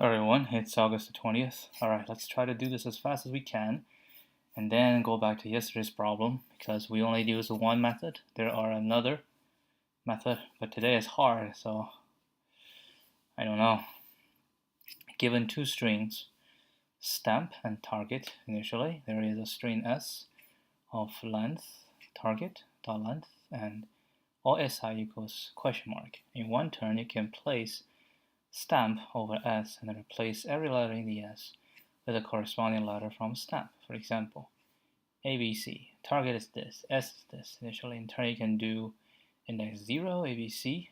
Everyone, it's August the 20th. Alright, let's try to do this as fast as we can and then go back to yesterday's problem because we only used one method. There are another method, but today is hard, so I don't know. Given two strings, stamp and target initially, there is a string s of length, target, dot length, and all si equals question mark. In one turn, you can place stamp over s and then replace every letter in the s with a corresponding letter from stamp. For example, ABC, target is this, s is this. Initially, in turn, you can do index 0, ABC,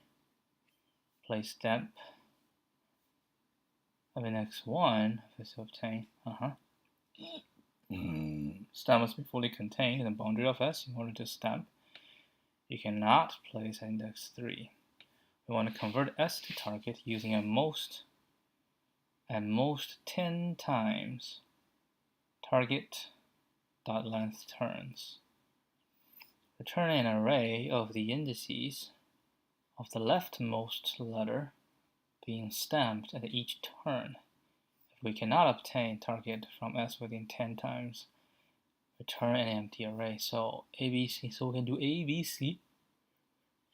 place stamp of index 1, if it's obtained, stamp must be fully contained in the boundary of s in order to stamp. You cannot place index 3. We want to convert s to target using at most 10 times target dot length turns. Return an array of the indices of the leftmost letter being stamped at each turn. If we cannot obtain target from s within 10 times, return an empty array. So ABC, so we can do ABC.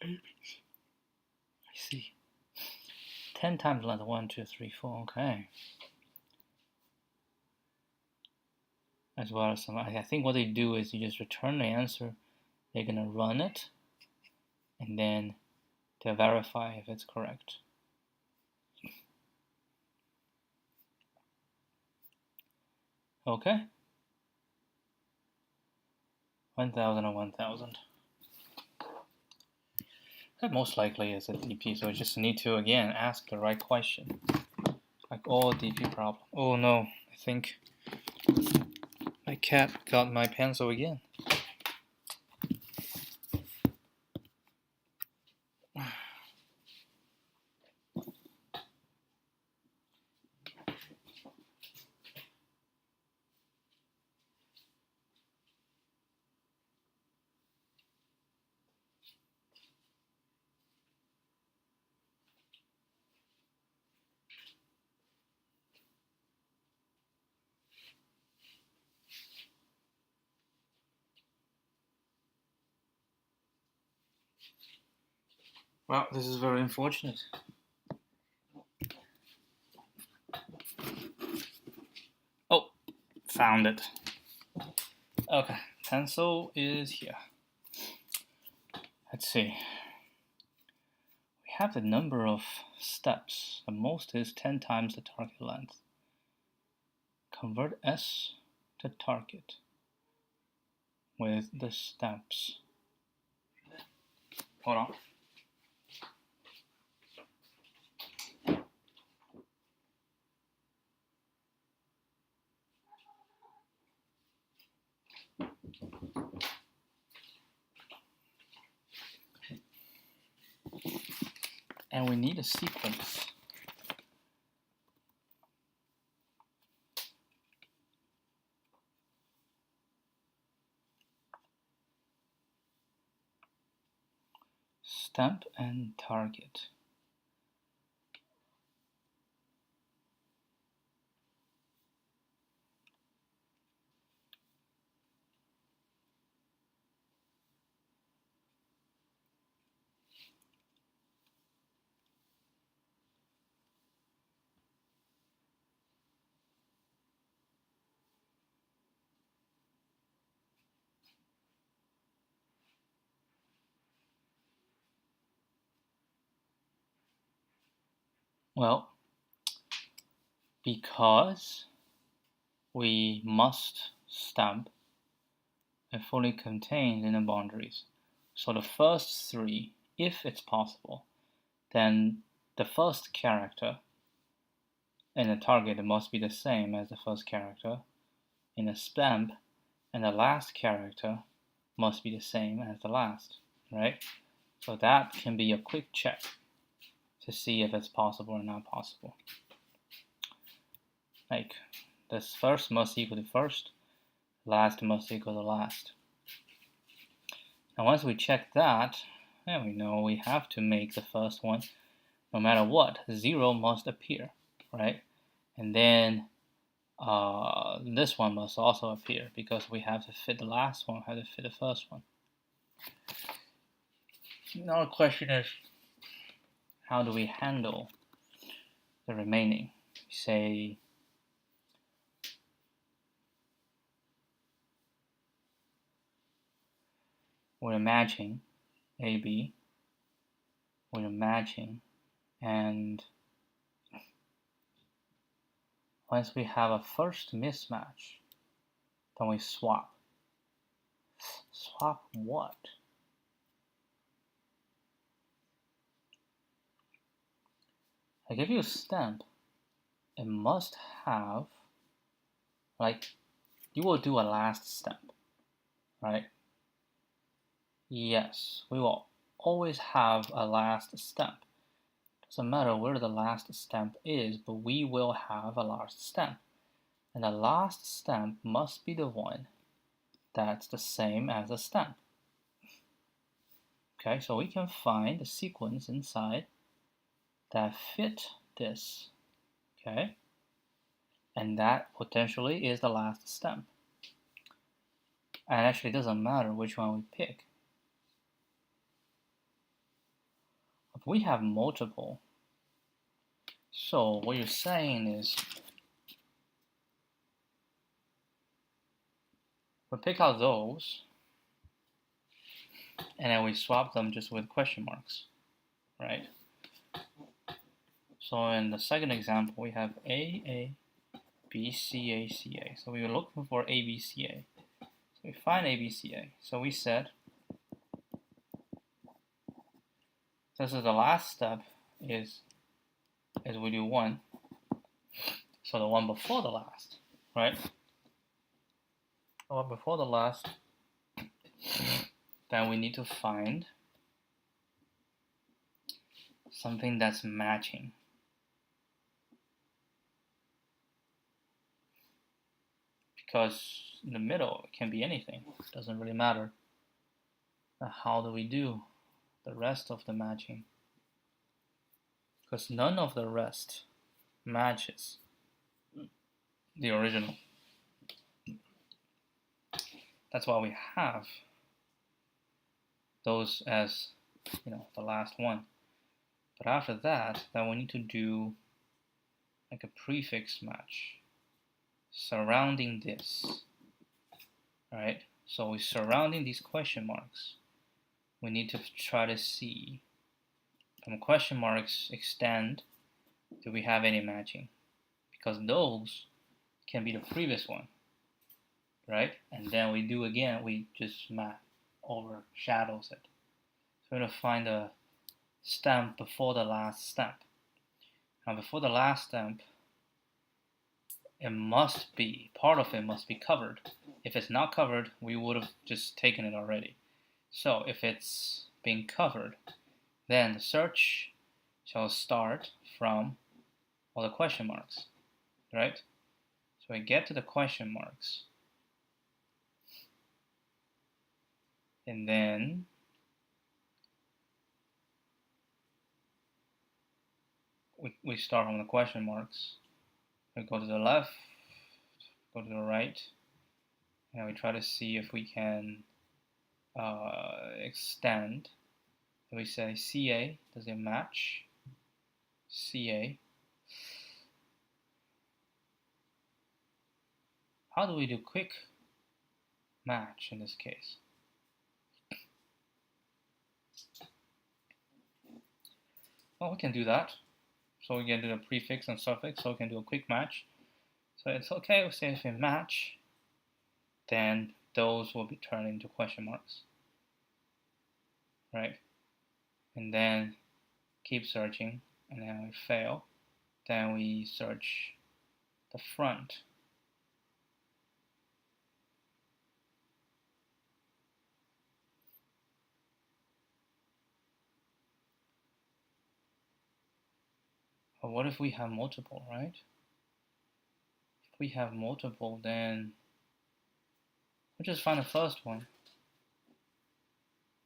I see. 10 times length, 1, 2, 3, 4, okay. As well as some, I think what they do is you just return the answer, they're gonna run it, and then to verify if it's correct. Okay. 1000 or 1000. That most likely is a DP, so I just need to again ask the right question. Like all DP problems. Oh no, I think my cat got my pencil again. Well, this is very unfortunate. Oh, found it. Okay, pencil is here. Let's see. We have the number of steps. The most is 10 times the target length. Convert S to target with the steps. Hold on. And we need a sequence. Stamp and target. Well, because we must stamp and fully contained in the boundaries. So the first three, if it's possible, then the first character in the target must be the same as the first character in the stamp, and the last character must be the same as the last, right? So that can be a quick check to see if it's possible or not possible. Like, this first must equal to first, last must equal to last. Now once we check that, then we know we have to make the first one, no matter what, 0 must appear, right? And then this one must also appear because we have to fit the last one, have to fit the first one. Now the question is, how do we handle the remaining? Say we're matching AB, we're matching, and once we have a first mismatch, then we swap. Swap what? I give you a stamp. It must have, like, you will do a last stamp, right? Yes, we will always have a last stamp. Doesn't matter where the last stamp is, but we will have a last stamp. And the last stamp must be the one that's the same as the stamp. Okay, so we can find the sequence inside that fit this. Okay, and that potentially is the last stamp. And actually, it doesn't matter which one we pick. If we have multiple, so what you're saying is we pick out those and then we swap them just with question marks, right? So in the second example, we have A, B, C, A, C, A. So we were looking for A, B, C, A. So we find A, B, C, A. So we said this is the last step is we do one. So the one before the last, right? The one before the last, then we need to find something that's matching. Because in the middle, it can be anything. It doesn't really matter. Now, how do we do the rest of the matching? Because none of the rest matches the original. That's why we have those as, the last one. But after that, then we need to do like a prefix match surrounding this, right? So we're surrounding these question marks. We need to try to see from question marks extend, do we have any matching? Because those can be the previous one, right? And then we do again, we just map overshadows it. So we're going to find a stamp before the last stamp. Now before the last stamp, it must be, part of it must be covered. If it's not covered, we would have just taken it already. So if it's being covered, then the search shall start from all the question marks, right? So we get to the question marks, and then we start from the question marks. We go to the left, go to the right, and we try to see if we can extend. So we say CA, does it match? CA. How do we do quick match in this case? Well, we can do that. So we can do a prefix and suffix, so we can do a quick match. So it's okay, we say if we match, then those will be turned into question marks, right? And then keep searching, and then we fail. Then we search the front. But what if we have multiple, right? If we have multiple, then we just find the first one,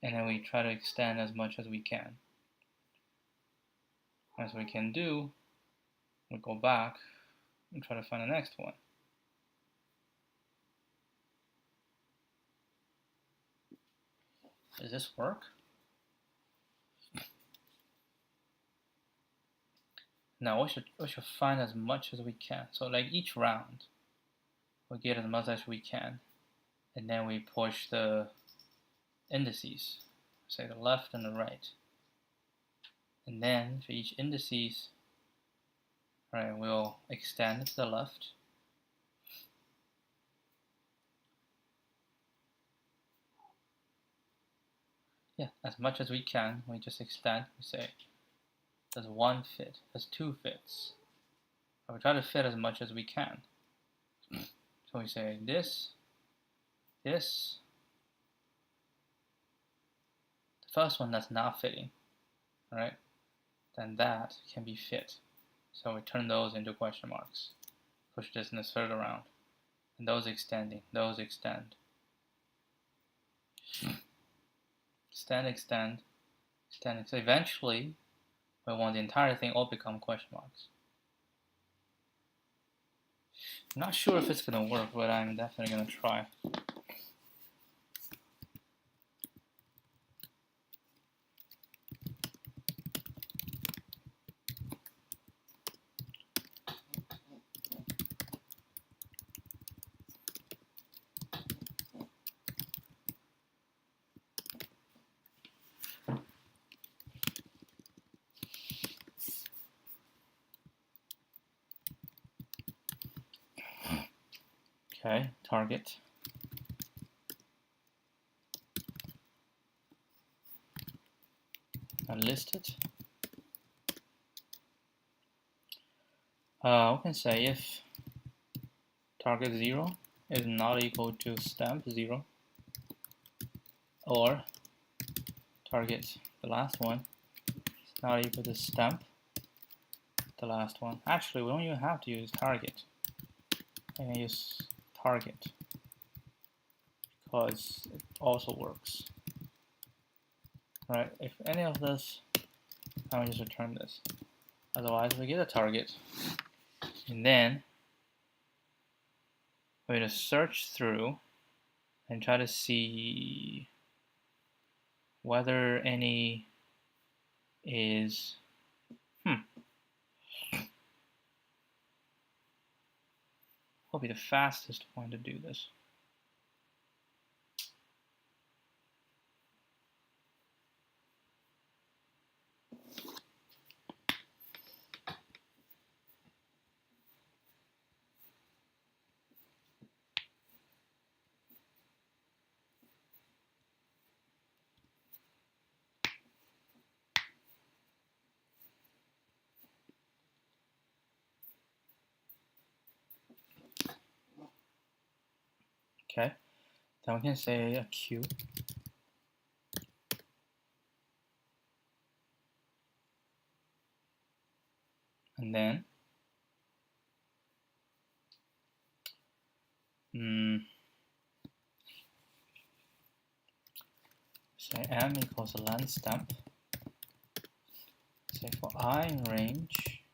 and then we try to extend as much as we can. As we can do, we go back, and try to find the next one. Does this work? Now we should find as much as we can. So like each round, we get as much as we can, and then we push the indices, say the left and the right. And then for each indices, right, we'll extend to the left. Yeah, as much as we can, we just extend. We say, does one fit? Does two fits? We try to fit as much as we can. So we say this, this. The first one that's not fitting, right? Then that can be fit. So we turn those into question marks. Push this and this further around. And those extending, those extend. Extend, extend, extend. So eventually, we want the entire thing all become question marks. I'm not sure if it's going to work, but I'm definitely going to try. Okay, target. And list it. We can say if target 0 is not equal to stamp 0, or target, the last one, is not equal to stamp, the last one. Actually, we don't even have to use target. I can use target because it also works. Right? If any of this, I will just return this. Otherwise, we get a target, and then we're going to search through and try to see whether any is what will be the fastest one to do this. Okay, then we can say a queue. And then say m equals len stamp. Say for I in range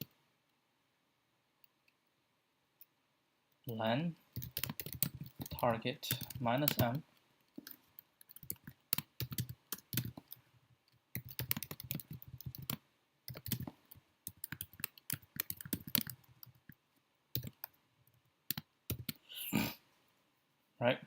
len target minus m. Right?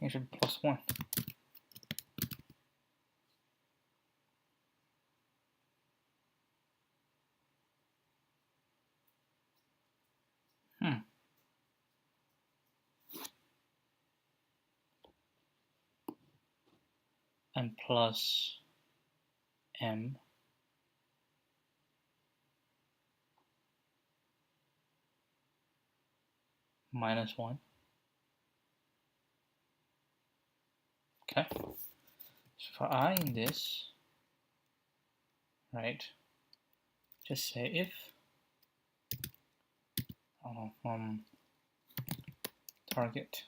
It should be +1. And plus m minus 1. Okay. So for I in this, right, just say if target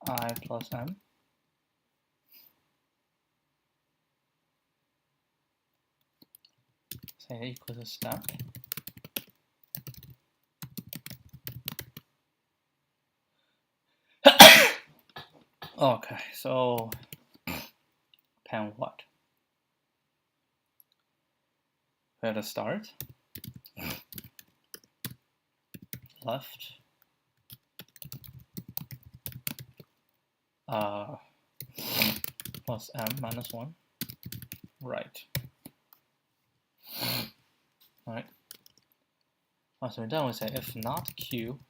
I plus m, say equals a stamp. Okay, so pen what? Where to start? Left. Plus m minus 1. Right. Alright. So then we say if not q,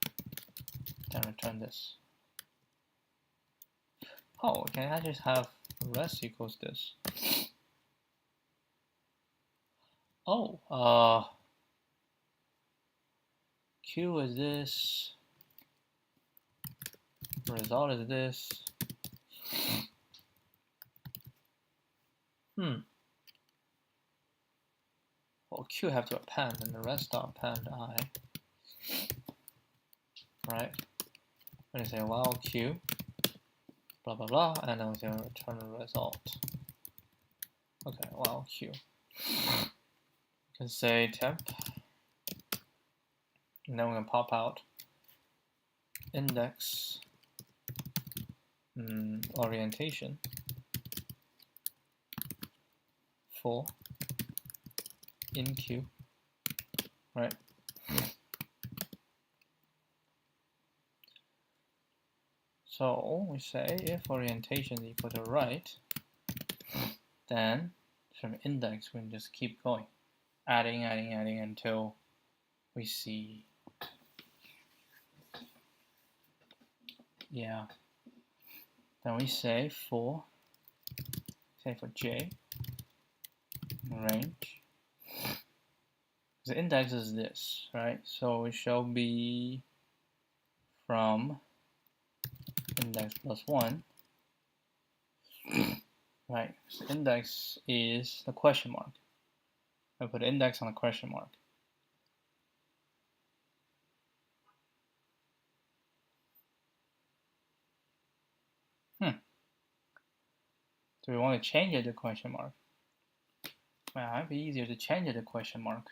then return this. Oh, can I just have rest equals this? Oh, q is this, result is this. Well, q have to append, and the rest are append I. Right? We're gonna say while q, blah blah blah, and then we're gonna return the result. Okay, while q. You can say temp, and then we're gonna pop out index orientation for in q, right? So we say if orientation is equal to right, then from index we can just keep going, adding until we see, yeah. Then we say for j range, the index is this, right? So it shall be from index plus 1, right? So index is the question mark. I put index on a question mark. Do we want to change it to question mark? Well, it might be easier to change it to question mark.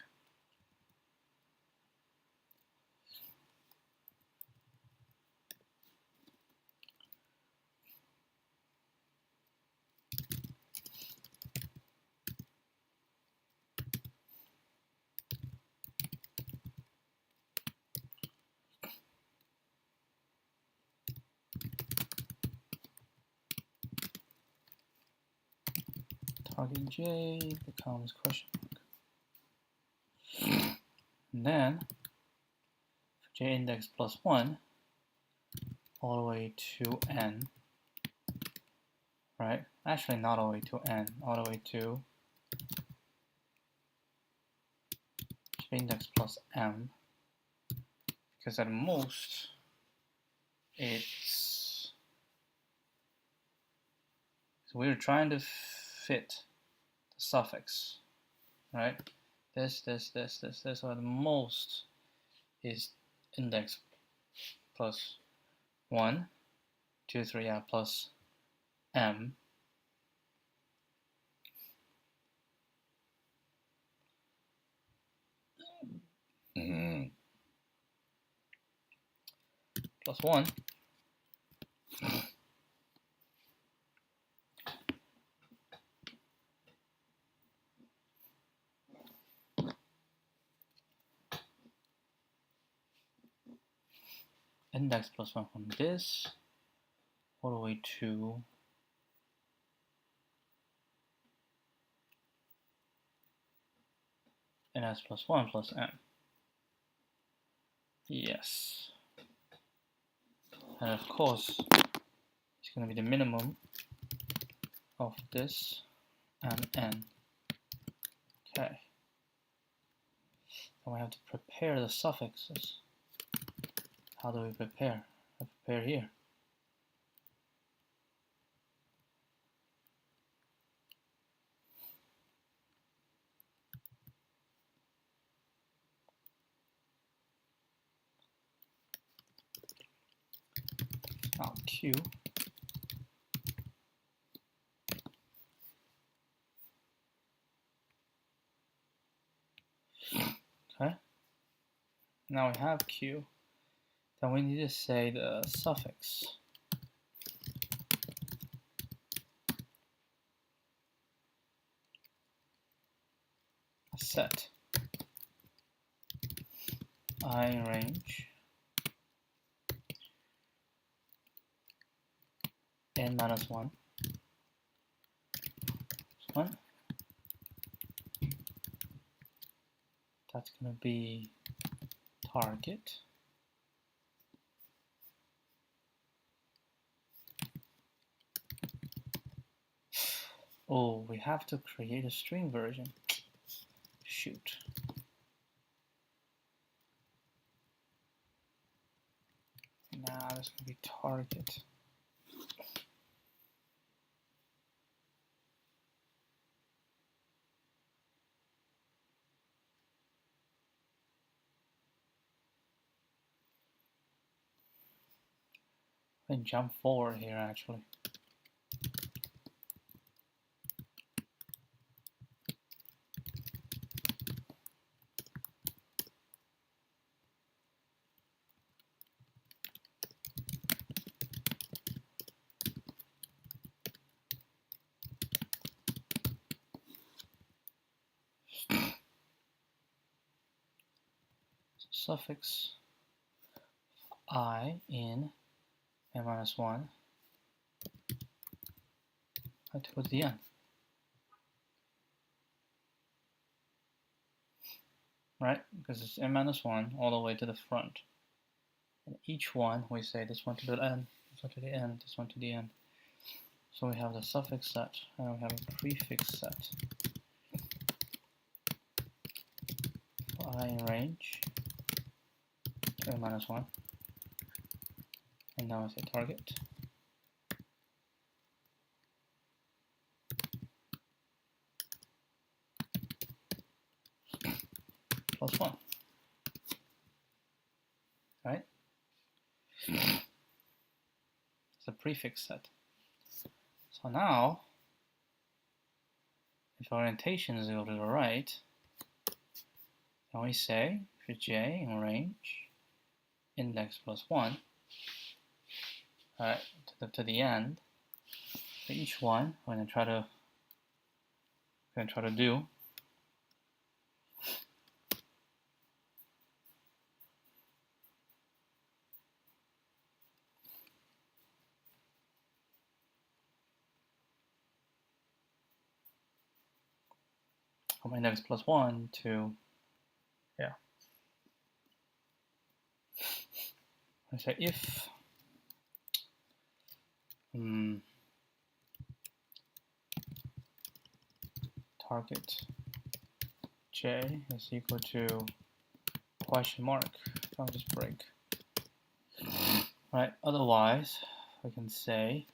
Target j becomes question mark. And then for j index plus 1 all the way to n, right? Actually not all the way to n, all the way to j index plus m, because at most it's, so we're trying to fit the suffix, right? This, so at most is index plus 1, 2, 3, yeah, plus m. Plus 1. Index plus 1 from this, all the way to ns plus 1 plus n. Yes. And of course, it's going to be the minimum of this and n. Okay. Then we have to prepare the suffixes. How do we prepare? I prepare here. Now Q. Okay. Now we have Q. Then we need to say the suffix. Set I range n minus 1. One. That's going to be target. Oh, we have to create a string version. Shoot. Nah, that's going to be target. I jump forward here actually. Suffix I in n minus 1 towards the end. Right? Because it's n minus 1 all the way to the front. And each one we say this one to the end, this one to the end, this one to the end. So we have the suffix set and we have a prefix set. For I in range to n minus 1. And now I say target. Plus 1. Right? It's a prefix set. So now, if orientation is go to the right, then we say for j in range, index plus 1, alright, to the end. For each one, we're going to try to do from index plus 1 to, yeah. I say if target j is equal to question mark, I'll just break. Right, otherwise we can say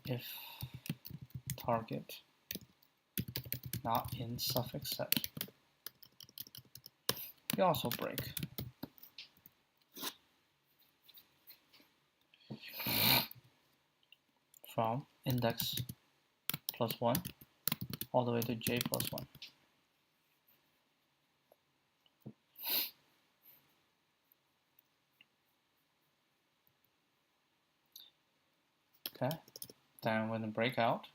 if target not in suffix set, we also break. From index plus 1 all the way to j plus 1. Okay, then we're going to break out.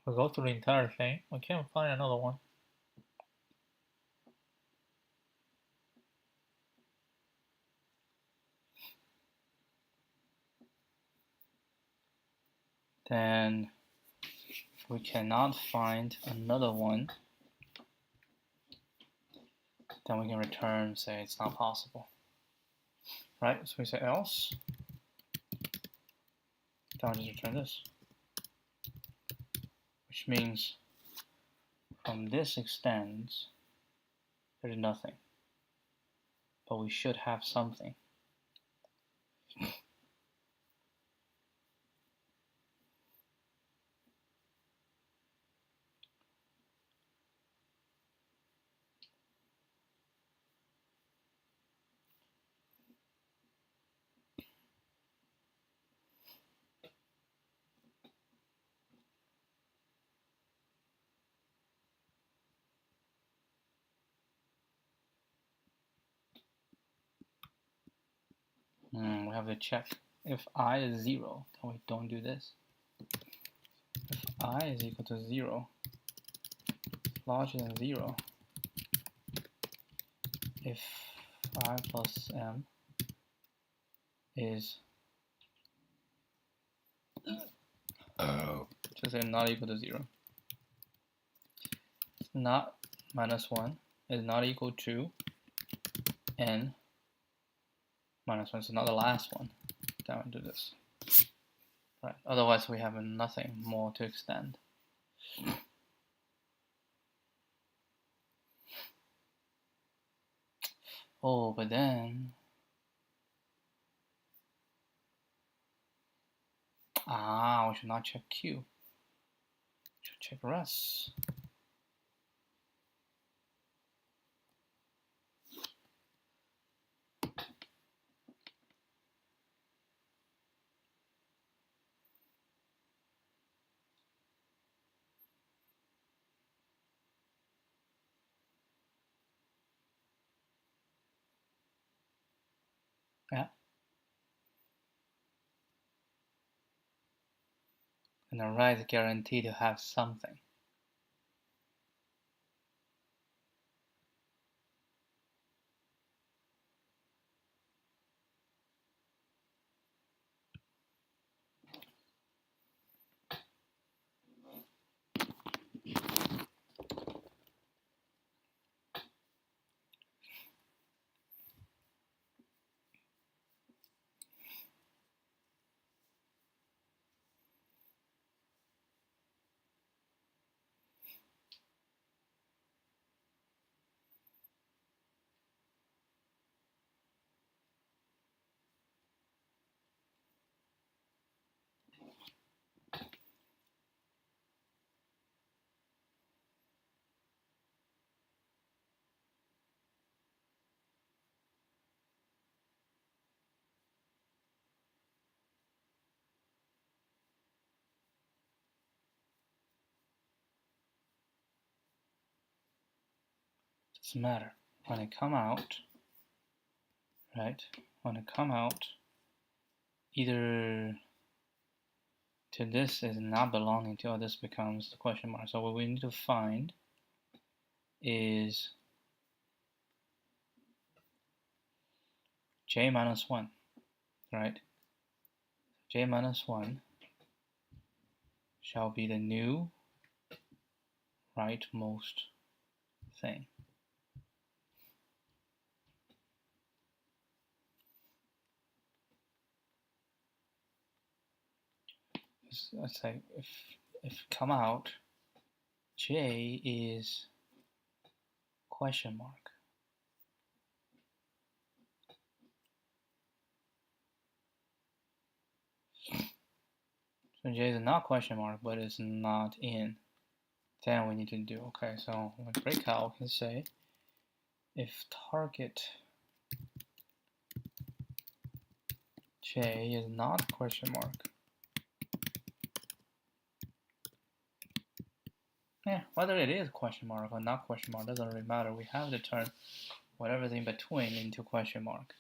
we go through the entire thing. We can't find another one. Then if we cannot find another one, then we can return, say it's not possible. Right? So we say else. Then we just return this. Which means from this extends, there's nothing. But we should have something. We have to check. If I is 0, then we don't do this. If I is equal to 0, larger than 0, if I plus m is just say not equal to 0, not minus 1 is not equal to n minus 1, so not the last one, then we do this. Right. Otherwise we have nothing more to extend. Oh, but then we should not check Q. We should check res. Yeah. And the right is guaranteed to have something. Doesn't matter. When it come out, right? When it come out, either to this is not belonging to, or this becomes the question mark. So what we need to find is j minus 1, right? J minus 1 shall be the new rightmost thing. Let's say if come out, j is question mark. So j is not question mark, but it's not in. Then we need to do, okay, so with breakout, we can say if target j is not question mark, whether it is question mark or not question mark doesn't really matter. We have to turn whatever's in between into question mark.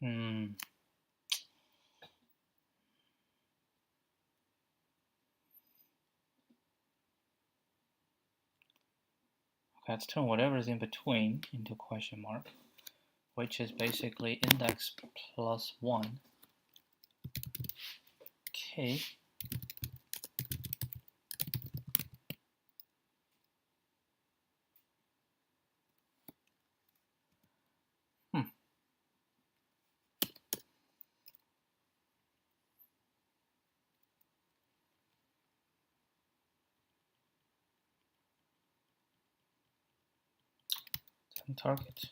Okay, let's turn whatever is in between into question mark, which is basically index plus 1. Okay. Then target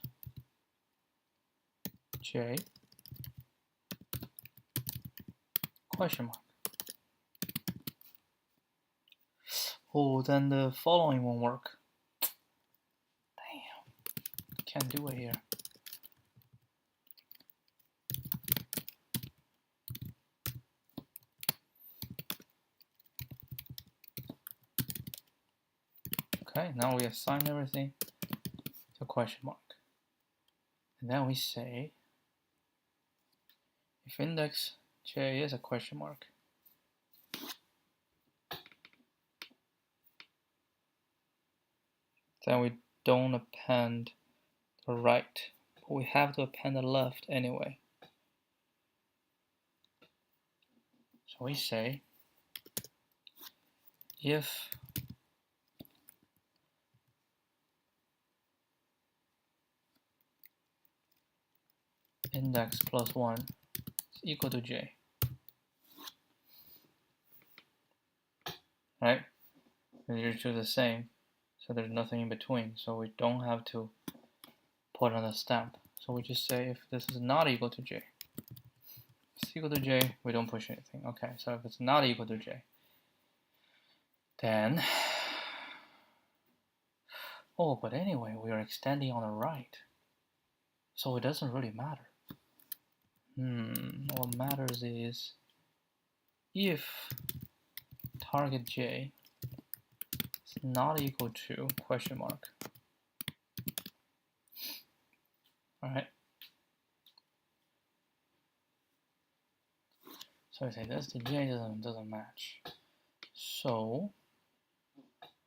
J question mark. Oh, then the following won't work. Damn, can't do it here. Okay, now we assign everything to question mark. And then we say, if index J is a question mark, then we don't append the right, but we have to append the left anyway. So we say, if index plus 1 is equal to J, right? They're two the same, so there's nothing in between, so we don't have to put on a stamp. So we just say if this is not equal to J. If it's equal to J, we don't push anything. Okay, so if it's not equal to J, then, oh, but anyway, we are extending on the right, so it doesn't really matter. What matters is if target J is not equal to question mark. Alright. So we say this, the J doesn't match. So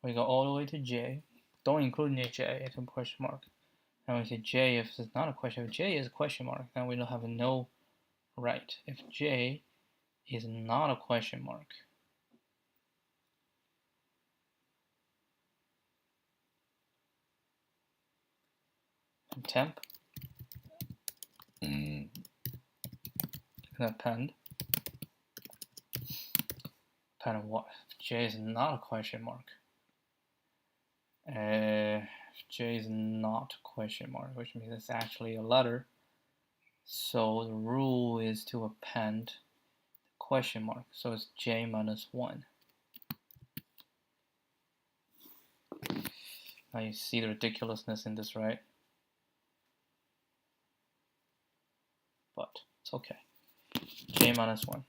we go all the way to J. Don't include J, it's a question mark. And we say J if it's not a question. If J is a question mark, then we don't have no right. If J is not a question mark, temp and append what? If J is not a question mark. If J is not a question mark, which means it's actually a letter. So the rule is to append the question mark. So it's J minus 1. Now you see the ridiculousness in this, right? But it's okay. J minus 1.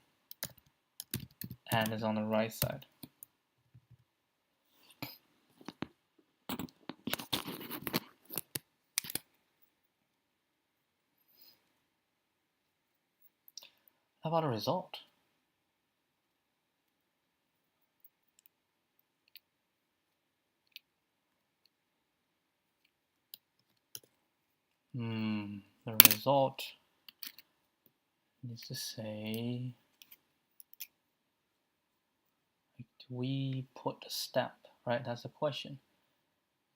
And is on the right side. How about a result? The result needs to say, like, do we put a stamp, right? That's the question.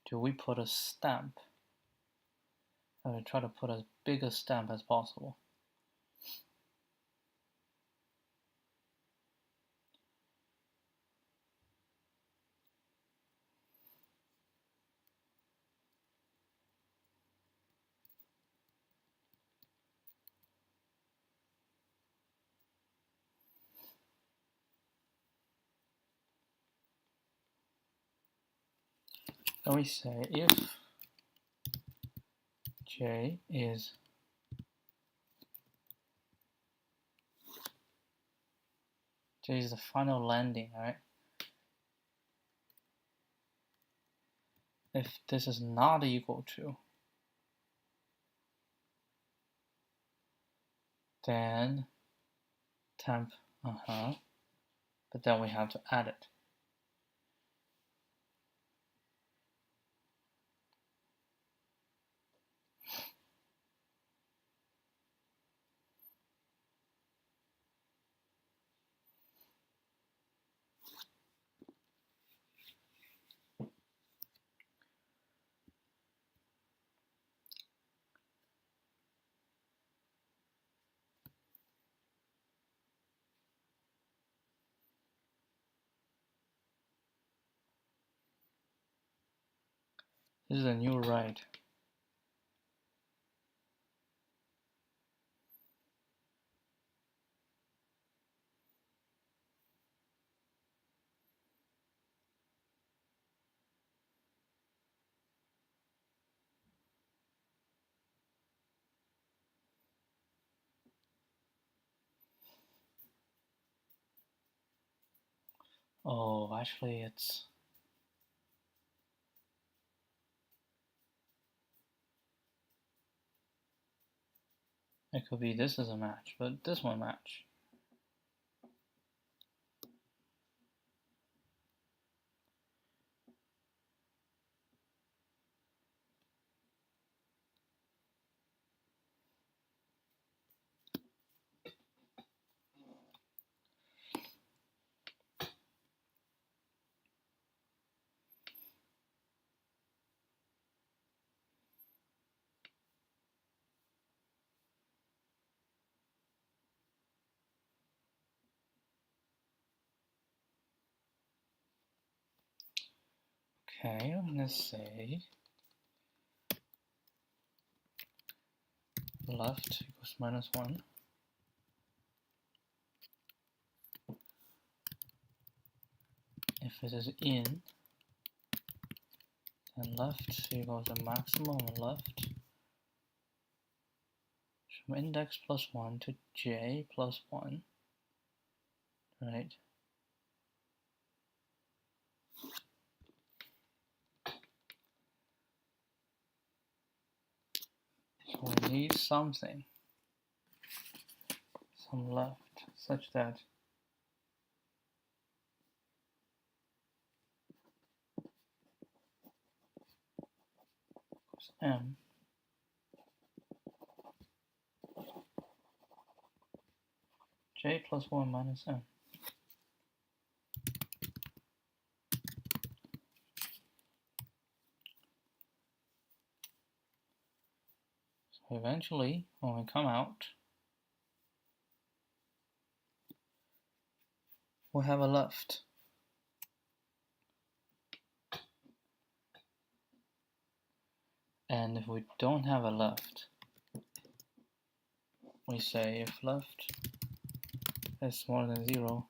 Do we put a stamp? I will try to put as big a stamp as possible. Then we say if J is the final landing, right? If this is not equal to then temp, but then we have to add it. This is a new write. Oh, actually it could be this is a match, but this one match. Okay, I'm gonna say left equals -1. If it is in, then left equals the maximum left from index +1 to j +1, right? So we need something, some left, such that m j +1 minus m. So eventually, when we come out, we have a left. And if we don't have a left, we say if left is smaller than 0,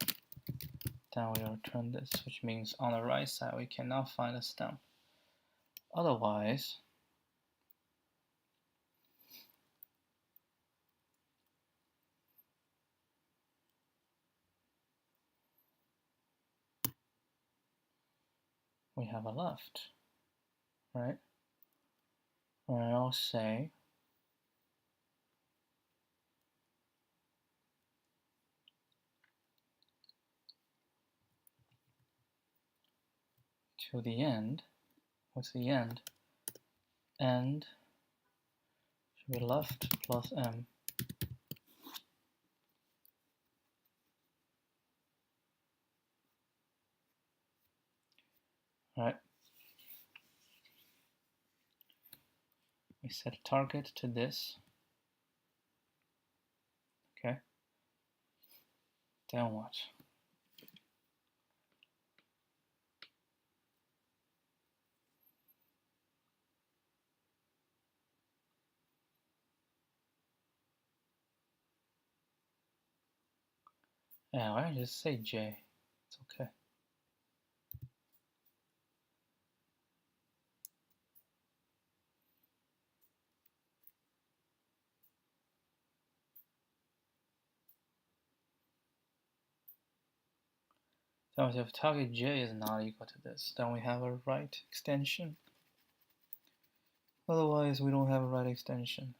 then we return this, which means on the right side we cannot find a stem. Otherwise, we have a left, right? Or I'll say to the end. What's the end? End should be left plus m. Right? We set a target to this. Okay. Then what? Yeah, why don't I just say j? It's okay. So if target j is not equal to this, then we have a right extension. Otherwise, we don't have a right extension.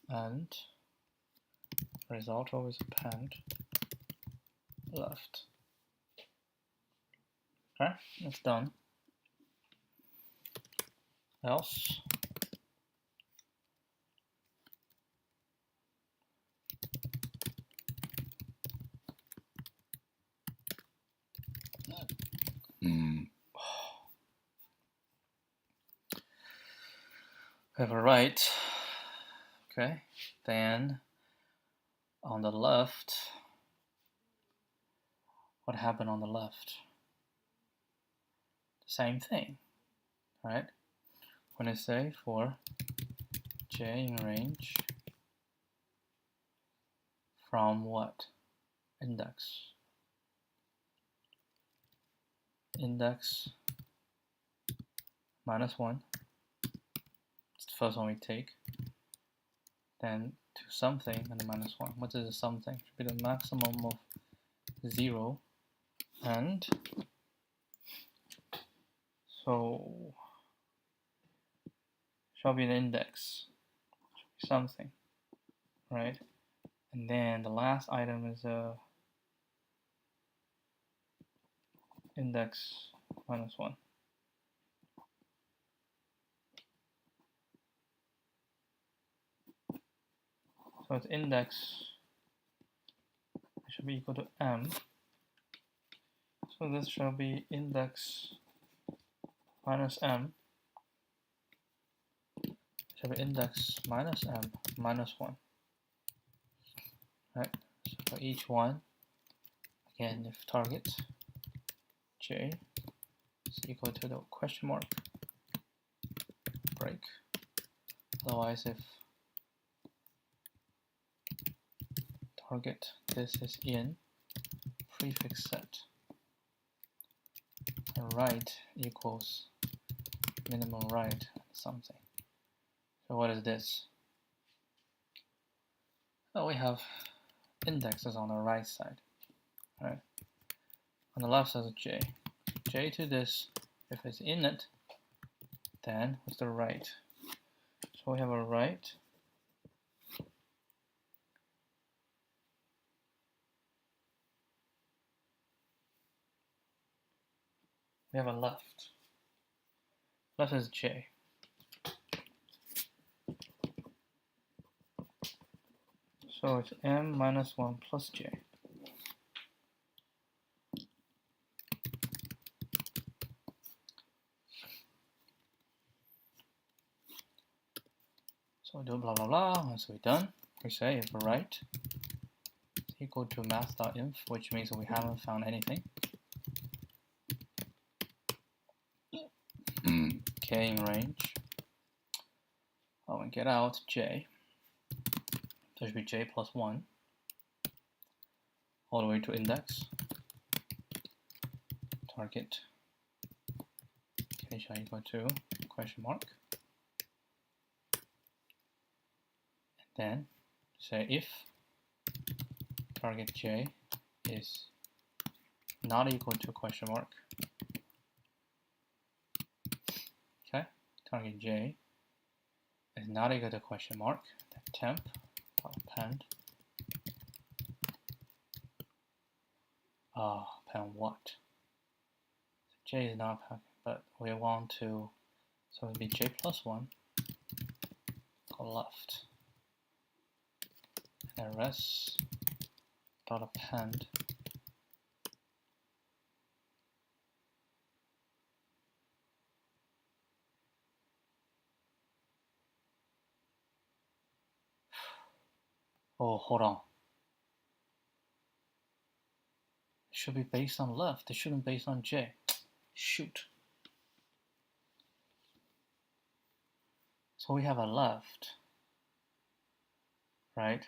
and result always append left. Okay, it's done. Else we have a right. Okay, then on the left, what happened on the left? Same thing, right? When I say for j in range from what? Index -1, it's the first one we take, then to something and the -1. What is the something? Should be the maximum of 0, and so shall be an index, should be something, right? And then the last item is a index -1. So its index should be equal to m. So this shall be index -m, shall be index -m -1. Right? So for each one, again, if target j is equal to the question mark, break. Otherwise, if target this is in prefix set, and right equals minimum right something. So what is this? Oh, we have indexes on the right side, right? On the left side is j. J to this, if it's in it, then what's the right? So we have a right we have a left. Left is j. So it's m -1 plus j. So we do blah blah blah. Once we're done, we say if right is equal to math.inf, which means we haven't found anything. K in range. Oh, and get out j. So it should be j plus 1 all the way to index. Target k shall equal to question mark. And then say if target j is not equal to question mark. Okay, target j is not equal to question mark. Then temp append append what? So j is not append, but we want to, so it would be j plus 1 go left. And rest dot append oh, hold on. It should be based on left. It shouldn't be based on j. Shoot. So we have a left, right?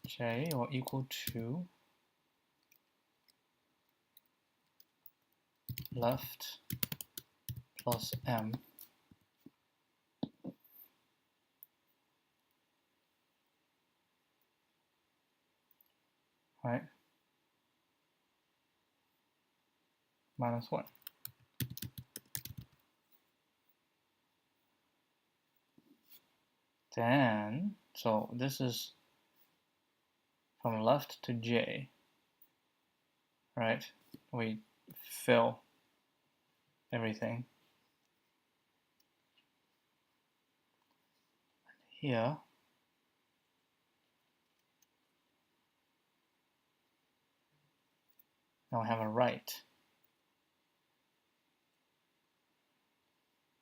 J or equal to left plus m right? minus 1. Then, so this is from left to j, right? We fill everything. Here, now I have a right.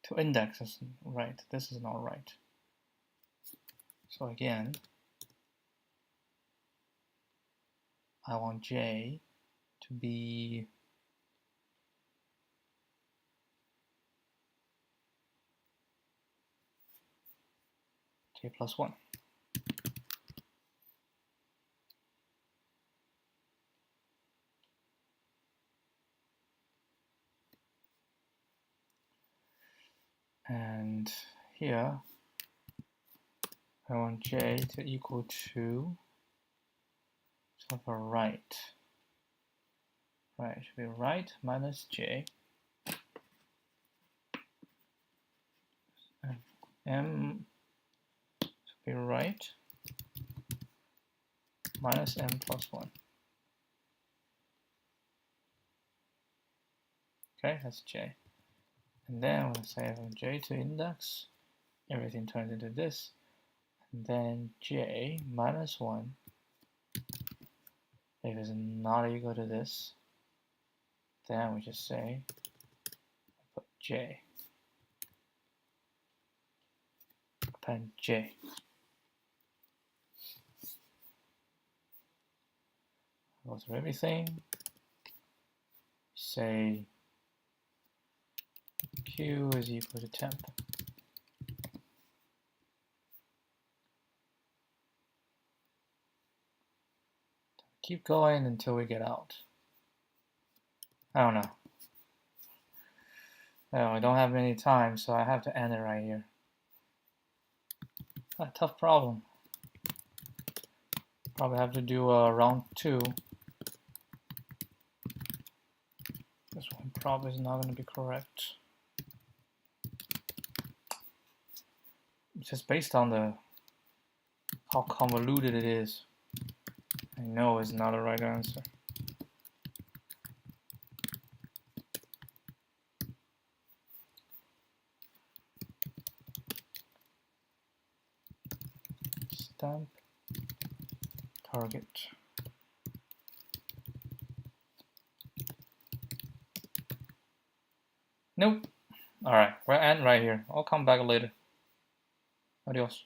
To index is right. This is not right. So again, I want j to be j plus 1. And here, I want j to equal to sort of a right. Right, should be right minus j. And m should be right minus m plus 1. Okay, that's j. And then we'll say I have j to index, everything turns into this, and then j minus 1, if it's not equal to this, then we just say, put j, append j. Go through everything, say q is equal to temp. Keep going until we get out. I don't know. Well, I don't have any time, so I have to end it right here. A tough problem. Probably have to do round 2. This one probably is not going to be correct. It's just based on the how convoluted it is. I know it's not the right answer. Stamp target. Nope. Alright, we'll end right here. I'll come back later. Adios.